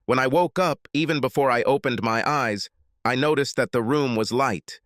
When I woke up, even before I opened my eyes, I noticed that the room was light.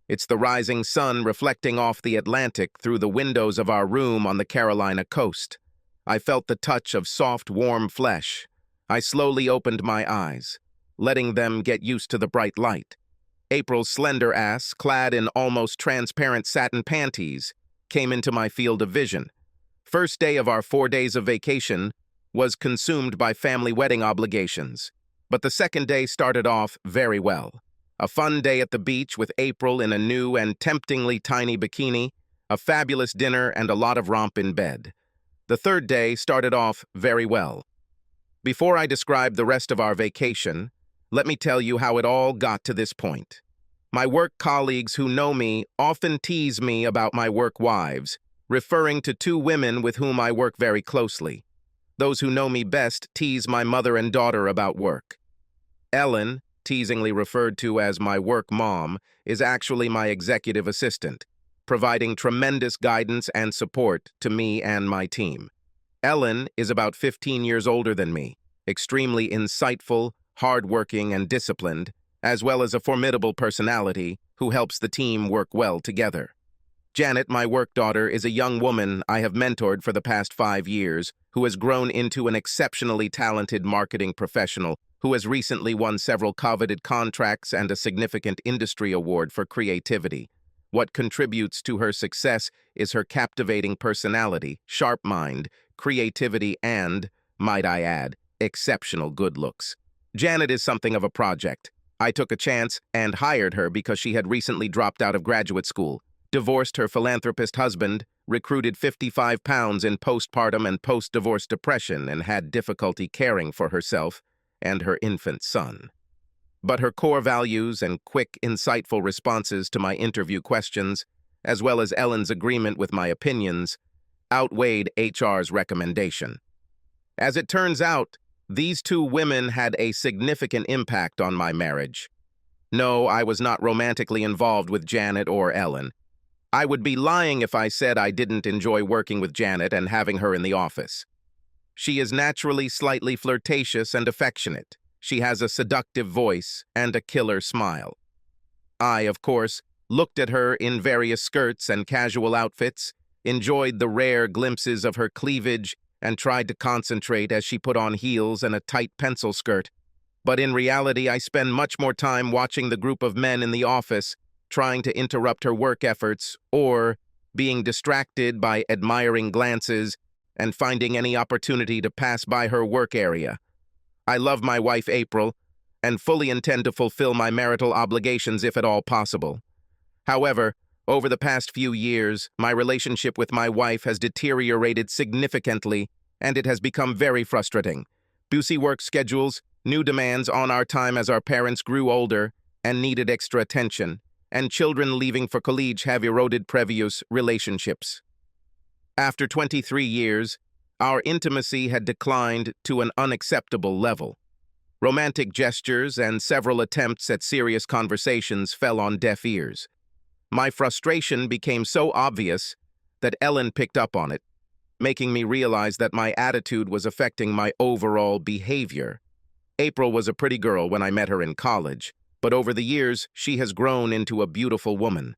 It's the rising sun reflecting off the Atlantic through the windows of our room on the Carolina coast. I felt the touch of soft, warm flesh. I slowly opened my eyes, letting them get used to the bright light. April's slender ass, clad in almost transparent satin panties, came into my field of vision. First day of our 4 days of vacation was consumed by family wedding obligations, but the second day started off very well. A fun day at the beach with April in a new and temptingly tiny bikini, a fabulous dinner, and a lot of romp in bed. The third day started off very well. Before I describe the rest of our vacation, let me tell you how it all got to this point. My work colleagues who know me often tease me about my work wives, referring to two women with whom I work very closely. Those who know me best tease my mother and daughter about work. Ellen, teasingly referred to as my work mom, is actually my executive assistant, providing tremendous guidance and support to me and my team. Ellen is about 15 years older than me, extremely insightful, hardworking, and disciplined, as well as a formidable personality who helps the team work well together. Janet, my work daughter, is a young woman I have mentored for the past 5 years, who has grown into an exceptionally talented marketing professional who has recently won several coveted contracts and a significant industry award for creativity. What contributes to her success is her captivating personality, sharp mind, creativity, and, might I add, exceptional good looks. Janet is something of a project. I took a chance and hired her because she had recently dropped out of graduate school, divorced her philanthropist husband, recruited 55 pounds in postpartum and post-divorce depression, and had difficulty caring for herself and her infant son. But her core values and quick, insightful responses to my interview questions, as well as Ellen's agreement with my opinions, outweighed HR's recommendation. As it turns out, these two women had a significant impact on my marriage. No, I was not romantically involved with Janet or Ellen. I would be lying if I said I didn't enjoy working with Janet and having her in the office. She is naturally slightly flirtatious and affectionate. She has a seductive voice and a killer smile. I, of course, looked at her in various skirts and casual outfits, enjoyed the rare glimpses of her cleavage, and tried to concentrate as she put on heels and a tight pencil skirt. But in reality, I spend much more time watching the group of men in the office, trying to interrupt her work efforts, or being distracted by admiring glances and finding any opportunity to pass by her work area. I love my wife, April, and fully intend to fulfill my marital obligations if at all possible. However, over the past few years, my relationship with my wife has deteriorated significantly, and it has become very frustrating. Busy work schedules, new demands on our time as our parents grew older and needed extra attention, and children leaving for college have eroded previous relationships. After 23 years, our intimacy had declined to an unacceptable level. Romantic gestures and several attempts at serious conversations fell on deaf ears. My frustration became so obvious that Ellen picked up on it, making me realize that my attitude was affecting my overall behavior. April was a pretty girl when I met her in college, but over the years, she has grown into a beautiful woman.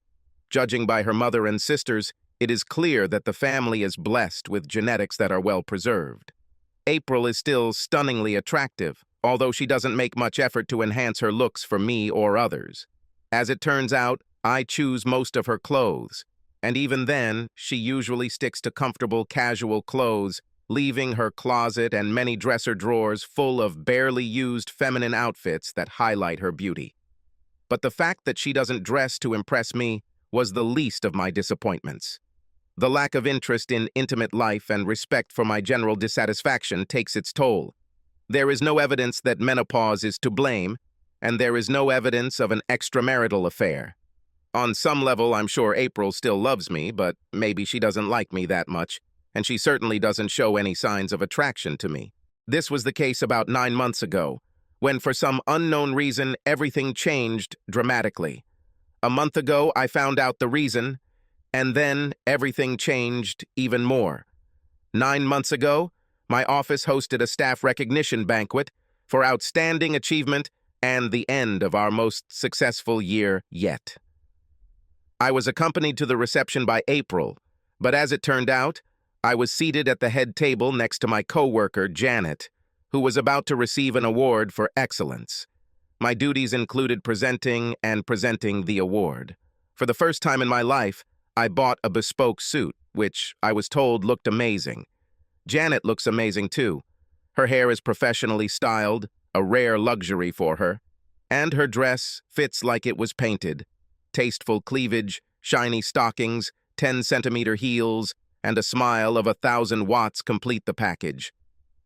Judging by her mother and sisters, it is clear that the family is blessed with genetics that are well preserved. April is still stunningly attractive, although she doesn't make much effort to enhance her looks for me or others. As it turns out, I choose most of her clothes, and even then, she usually sticks to comfortable, casual clothes, leaving her closet and many dresser drawers full of barely used feminine outfits that highlight her beauty. But the fact that she doesn't dress to impress me was the least of my disappointments. The lack of interest in intimate life and respect for my general dissatisfaction takes its toll. There is no evidence that menopause is to blame, and there is no evidence of an extramarital affair. On some level, I'm sure April still loves me, but maybe she doesn't like me that much, and she certainly doesn't show any signs of attraction to me. This was the case about 9 months ago, when for some unknown reason, everything changed dramatically. A month ago, I found out the reason, and then everything changed even more. 9 months ago, my office hosted a staff recognition banquet, for outstanding achievement and the end of our most successful year yet. I was accompanied to the reception by April, but as it turned out, I was seated at the head table next to my coworker, Janet, who was about to receive an award for excellence. My duties included presenting the award. For the first time in my life, I bought a bespoke suit, which I was told looked amazing. Janet looks amazing too. Her hair is professionally styled, a rare luxury for her, and her dress fits like it was painted. Tasteful cleavage, shiny stockings, 10-centimeter heels, and a smile of 1,000 watts complete the package.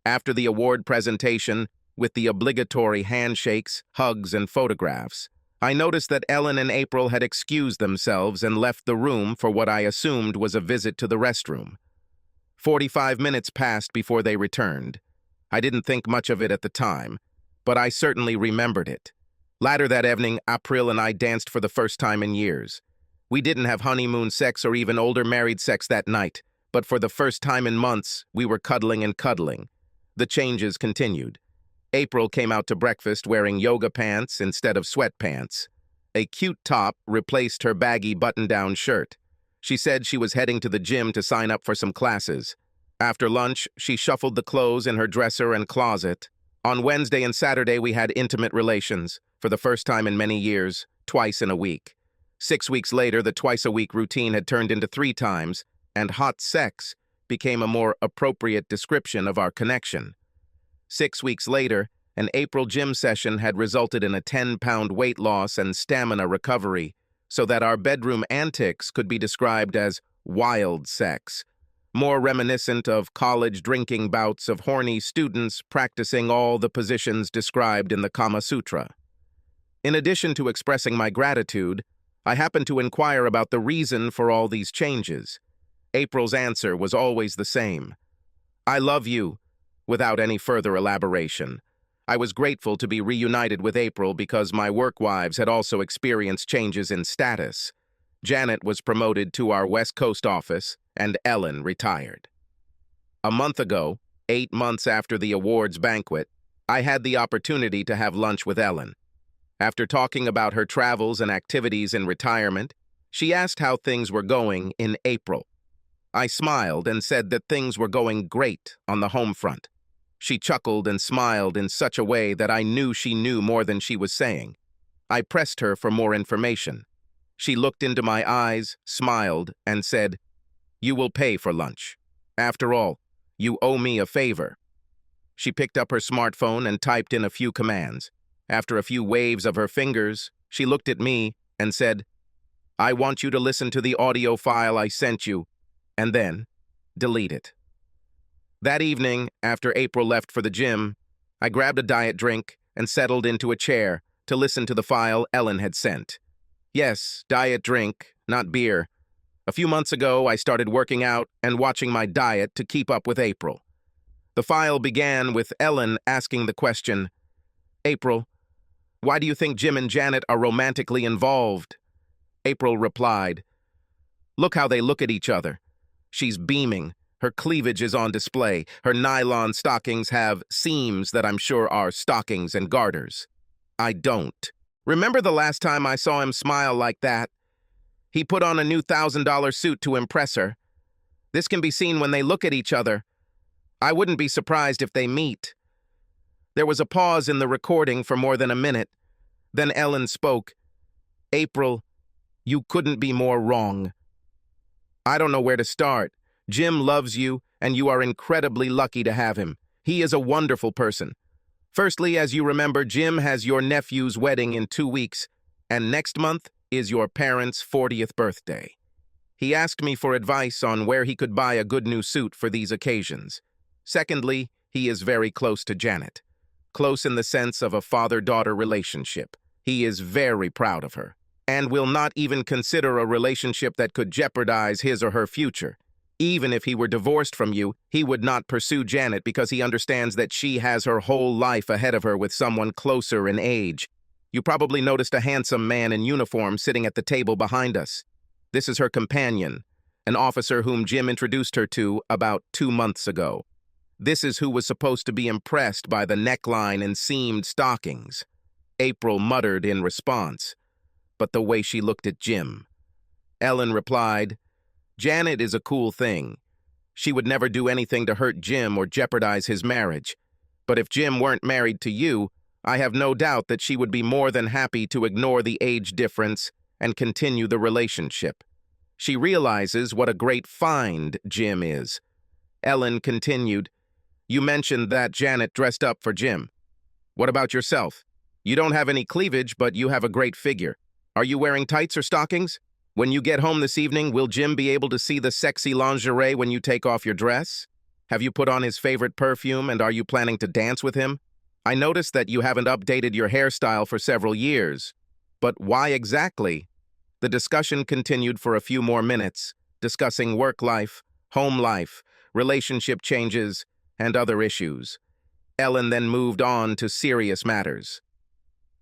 After the award presentation, with the obligatory handshakes, hugs, and photographs, I noticed that Ellen and April had excused themselves and left the room for what I assumed was a visit to the restroom. 45 minutes passed before they returned. I didn't think much of it at the time, but I certainly remembered it. Later that evening, April and I danced for the first time in years. We didn't have honeymoon sex or even older married sex that night, but for the first time in months, we were cuddling and cuddling. The changes continued. April came out to breakfast wearing yoga pants instead of sweatpants. A cute top replaced her baggy button-down shirt. She said she was heading to the gym to sign up for some classes. After lunch, she shuffled the clothes in her dresser and closet. On Wednesday and Saturday, we had intimate relations, for the first time in many years, twice in a week. 6 weeks later, the twice-a-week routine had turned into 3 times, and hot sex became a more appropriate description of our connection. 6 weeks later, an April gym session had resulted in a 10-pound weight loss and stamina recovery, so that our bedroom antics could be described as wild sex, more reminiscent of college drinking bouts of horny students practicing all the positions described in the Kama Sutra. In addition to expressing my gratitude, I happened to inquire about the reason for all these changes. April's answer was always the same. "I love you," without any further elaboration. I was grateful to be reunited with April because my work wives had also experienced changes in status. Janet was promoted to our West Coast office, and Ellen retired. A month ago, 8 months after the awards banquet, I had the opportunity to have lunch with Ellen. After talking about her travels and activities in retirement, she asked how things were going in April. I smiled and said that things were going great on the home front. She chuckled and smiled in such a way that I knew she knew more than she was saying. I pressed her for more information. She looked into my eyes, smiled, and said, "You will pay for lunch. After all, you owe me a favor." She picked up her smartphone and typed in a few commands. After a few waves of her fingers, she looked at me and said, "I want you to listen to the audio file I sent you, and then delete it." That evening, after April left for the gym, I grabbed a diet drink and settled into a chair to listen to the file Ellen had sent. Yes, diet drink, not beer. A few months ago, I started working out and watching my diet to keep up with April. The file began with Ellen asking the question, "April, why do you think Jim and Janet are romantically involved?" April replied, "Look how they look at each other." She's beaming. Her cleavage is on display. Her nylon stockings have seams that I'm sure are stockings and garters. I don't. Remember the last time I saw him smile like that? He put on a new $1,000 suit to impress her. This can be seen when they look at each other. I wouldn't be surprised if they meet. There was a pause in the recording for more than a minute. Then Ellen spoke. "April, you couldn't be more wrong. I don't know where to start. Jim loves you, and you are incredibly lucky to have him. He is a wonderful person. Firstly, as you remember, Jim has your nephew's wedding in 2 weeks, and next month is your parents' 40th birthday. He asked me for advice on where he could buy a good new suit for these occasions. Secondly, he is very close to Janet. Close in the sense of a father-daughter relationship. He is very proud of her, and will not even consider a relationship that could jeopardize his or her future. Even if he were divorced from you, he would not pursue Janet because he understands that she has her whole life ahead of her with someone closer in age. You probably noticed a handsome man in uniform sitting at the table behind us. This is her companion, an officer whom Jim introduced her to about 2 months ago. This is who was supposed to be impressed by the neckline and seamed stockings. April muttered in response, but the way she looked at Jim. Ellen replied, Janet is a cool thing. She would never do anything to hurt Jim or jeopardize his marriage. But if Jim weren't married to you, I have no doubt that she would be more than happy to ignore the age difference and continue the relationship. She realizes what a great find Jim is. Ellen continued, You mentioned that Janet dressed up for Jim. What about yourself? You don't have any cleavage, but you have a great figure. Are you wearing tights or stockings? When you get home this evening, will Jim be able to see the sexy lingerie when you take off your dress? Have you put on his favorite perfume, and are you planning to dance with him? I noticed that you haven't updated your hairstyle for several years. But why exactly? The discussion continued for a few more minutes, discussing work life, home life, relationship changes, and other issues. Ellen then moved on to serious matters.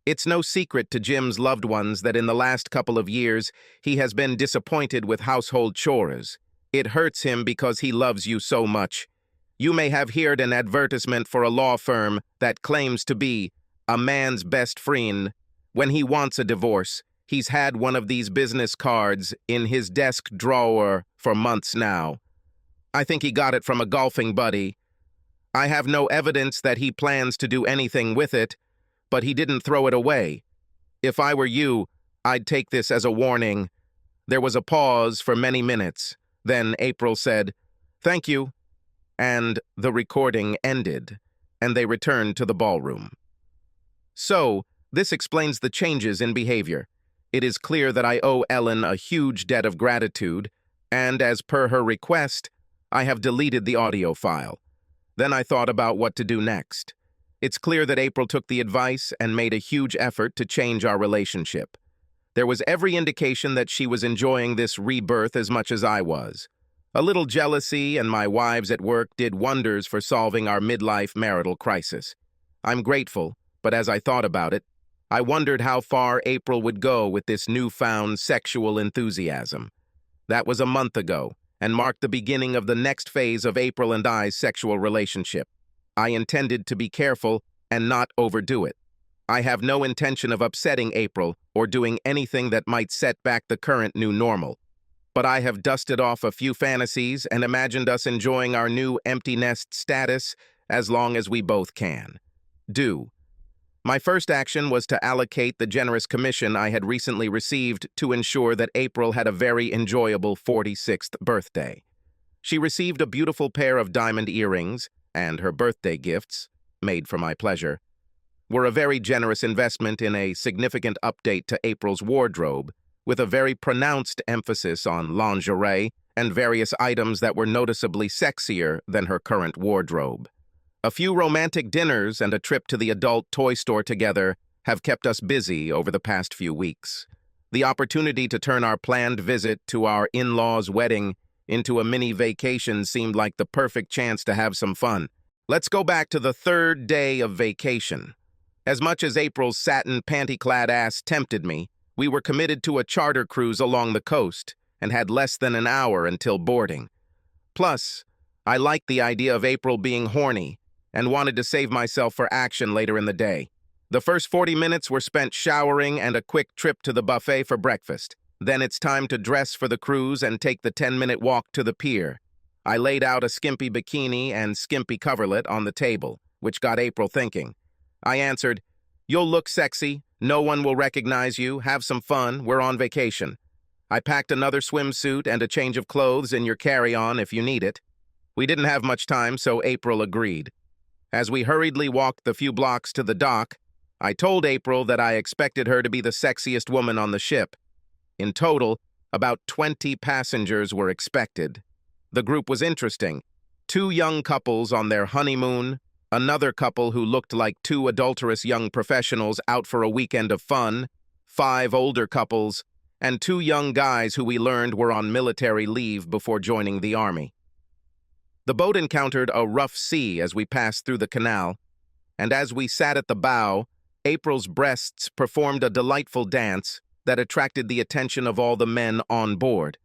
It's no secret to Jim's loved ones that in the last couple of years, he has been disappointed with household chores. It hurts him because he loves you so much. You may have heard an advertisement for a law firm that claims to be a man's best friend. When he wants a divorce, he's had one of these business cards in his desk drawer for months now. I think he got it from a golfing buddy. I have no evidence that he plans to do anything with it, but he didn't throw it away. If I were you, I'd take this as a warning. There was a pause for many minutes. Then April said, Thank you. And the recording ended, and they returned to the ballroom. So, this explains the changes in behavior. It is clear that I owe Ellen a huge debt of gratitude, and as per her request, I have deleted the audio file. Then I thought about what to do next. It's clear that April took the advice and made a huge effort to change our relationship. There was every indication that she was enjoying this rebirth as much as I was. A little jealousy and my wives at work did wonders for solving our midlife marital crisis. I'm grateful, but as I thought about it, I wondered how far April would go with this newfound sexual enthusiasm. That was a month ago, and marked the beginning of the next phase of April and I's sexual relationship. I intended to be careful and not overdo it. I have no intention of upsetting April or doing anything that might set back the current new normal. But I have dusted off a few fantasies and imagined us enjoying our new empty nest status as long as we both can. My first action was to allocate the generous commission I had recently received to ensure that April had a very enjoyable 46th birthday. She received a beautiful pair of diamond earrings, and her birthday gifts, made for my pleasure, were a very generous investment in a significant update to April's wardrobe, with a very pronounced emphasis on lingerie and various items that were noticeably sexier than her current wardrobe. A few romantic dinners and a trip to the adult toy store together have kept us busy over the past few weeks. The opportunity to turn our planned visit to our in-laws' wedding into a mini vacation seemed like the perfect chance to have some fun. Let's go back to the third day of vacation. As much as April's satin panty-clad ass tempted me, we were committed to a charter cruise along the coast and had less than an hour until boarding. Plus, I liked the idea of April being horny and wanted to save myself for action later in the day. The first 40 minutes were spent showering and a quick trip to the buffet for breakfast. Then it's time to dress for the cruise and take the 10-minute walk to the pier. I laid out a skimpy bikini and skimpy coverlet on the table, which got April thinking. I answered, "You'll look sexy. No one will recognize you. Have some fun. We're on vacation. I packed another swimsuit and a change of clothes in your carry-on if you need it." We didn't have much time, so April agreed. As we hurriedly walked the few blocks to the dock, I told April that I expected her to be the sexiest woman on the ship. In total, about 20 passengers were expected. The group was interesting. 2 young couples on their honeymoon, another couple who looked like 2 adulterous young professionals out for a weekend of fun, 5 older couples, and 2 young guys who we learned were on military leave before joining the army. The boat encountered a rough sea as we passed through the canal, and as we sat at the bow, April's breasts performed a delightful dance that attracted the attention of all the men on board.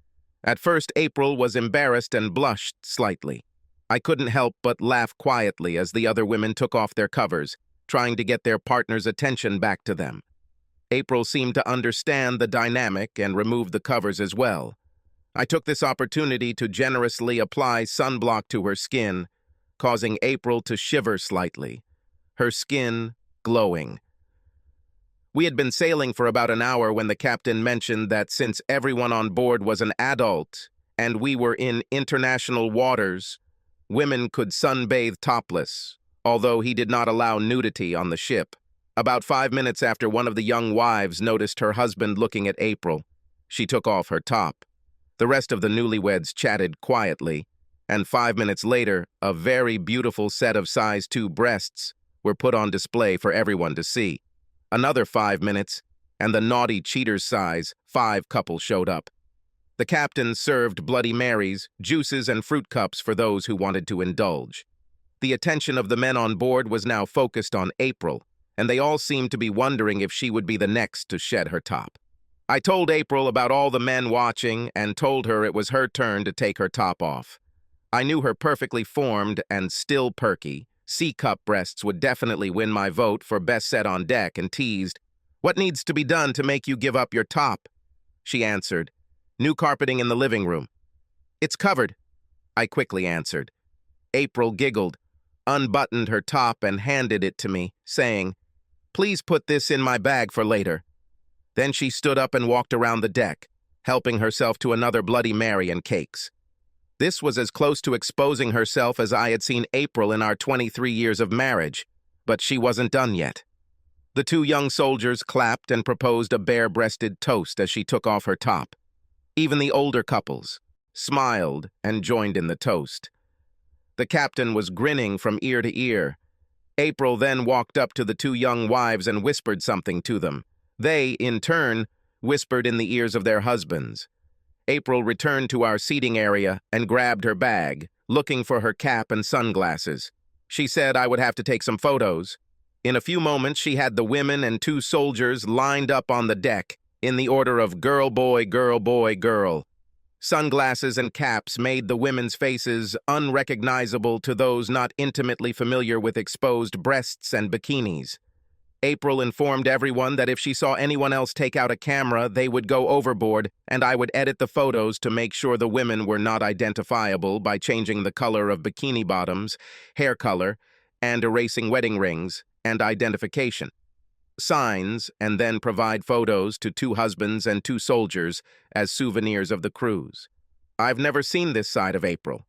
At first, April was embarrassed and blushed slightly. I couldn't help but laugh quietly as the other women took off their covers, trying to get their partner's attention back to them. April seemed to understand the dynamic and removed the covers as well. I took this opportunity to generously apply sunblock to her skin, causing April to shiver slightly, her skin glowing. We had been sailing for about an hour when the captain mentioned that since everyone on board was an adult and we were in international waters, women could sunbathe topless, although he did not allow nudity on the ship. About 5 minutes after one of the young wives noticed her husband looking at April, she took off her top. The rest of the newlyweds chatted quietly, and 5 minutes later, a very beautiful set of size 2 breasts were put on display for everyone to see. Another 5 minutes, and the naughty cheaters size 5 couple showed up. The captain served Bloody Marys, juices, and fruit cups for those who wanted to indulge. The attention of the men on board was now focused on April, and they all seemed to be wondering if she would be the next to shed her top. I told April about all the men watching and told her it was her turn to take her top off. I knew her perfectly formed and still perky C-cup breasts would definitely win my vote for best set on deck and teased, "What needs to be done to make you give up your top?" She answered, "New carpeting in the living room." "It's covered," I quickly answered. April giggled, unbuttoned her top and handed it to me, saying, "Please put this in my bag for later." Then she stood up and walked around the deck, helping herself to another Bloody Mary and cakes. This was as close to exposing herself as I had seen April in our 23 years of marriage, but she wasn't done yet. The 2 young soldiers clapped and proposed a bare-breasted toast as she took off her top. Even the older couples smiled and joined in the toast. The captain was grinning from ear to ear. April then walked up to the 2 young wives and whispered something to them. They, in turn, whispered in the ears of their husbands. April returned to our seating area and grabbed her bag, looking for her cap and sunglasses. She said I would have to take some photos. In a few moments, she had the women and 2 soldiers lined up on the deck in the order of girl, boy, girl, boy, girl. Sunglasses and caps made the women's faces unrecognizable to those not intimately familiar with exposed breasts and bikinis. April informed everyone that if she saw anyone else take out a camera, they would go overboard, and I would edit the photos to make sure the women were not identifiable by changing the color of bikini bottoms, hair color, and erasing wedding rings and identification signs, and then provide photos to 2 husbands and 2 soldiers as souvenirs of the cruise. I've never seen this side of April.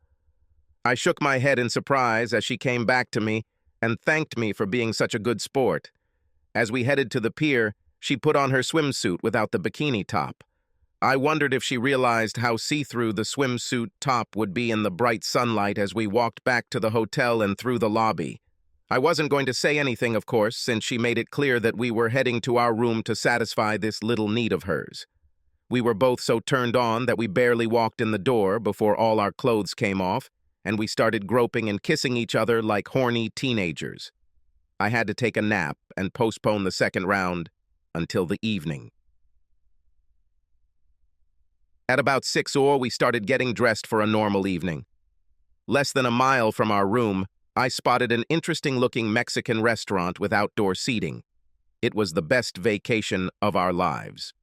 I shook my head in surprise as she came back to me and thanked me for being such a good sport. As we headed to the pier, she put on her swimsuit without the bikini top. I wondered if she realized how see-through the swimsuit top would be in the bright sunlight as we walked back to the hotel and through the lobby. I wasn't going to say anything, of course, since she made it clear that we were heading to our room to satisfy this little need of hers. We were both so turned on that we barely walked in the door before all our clothes came off, and we started groping and kissing each other like horny teenagers. I had to take a nap and postpone the second round until the evening. At about 6 we started getting dressed for a normal evening. Less than a mile from our room, I spotted an interesting-looking Mexican restaurant with outdoor seating. It was the best vacation of our lives.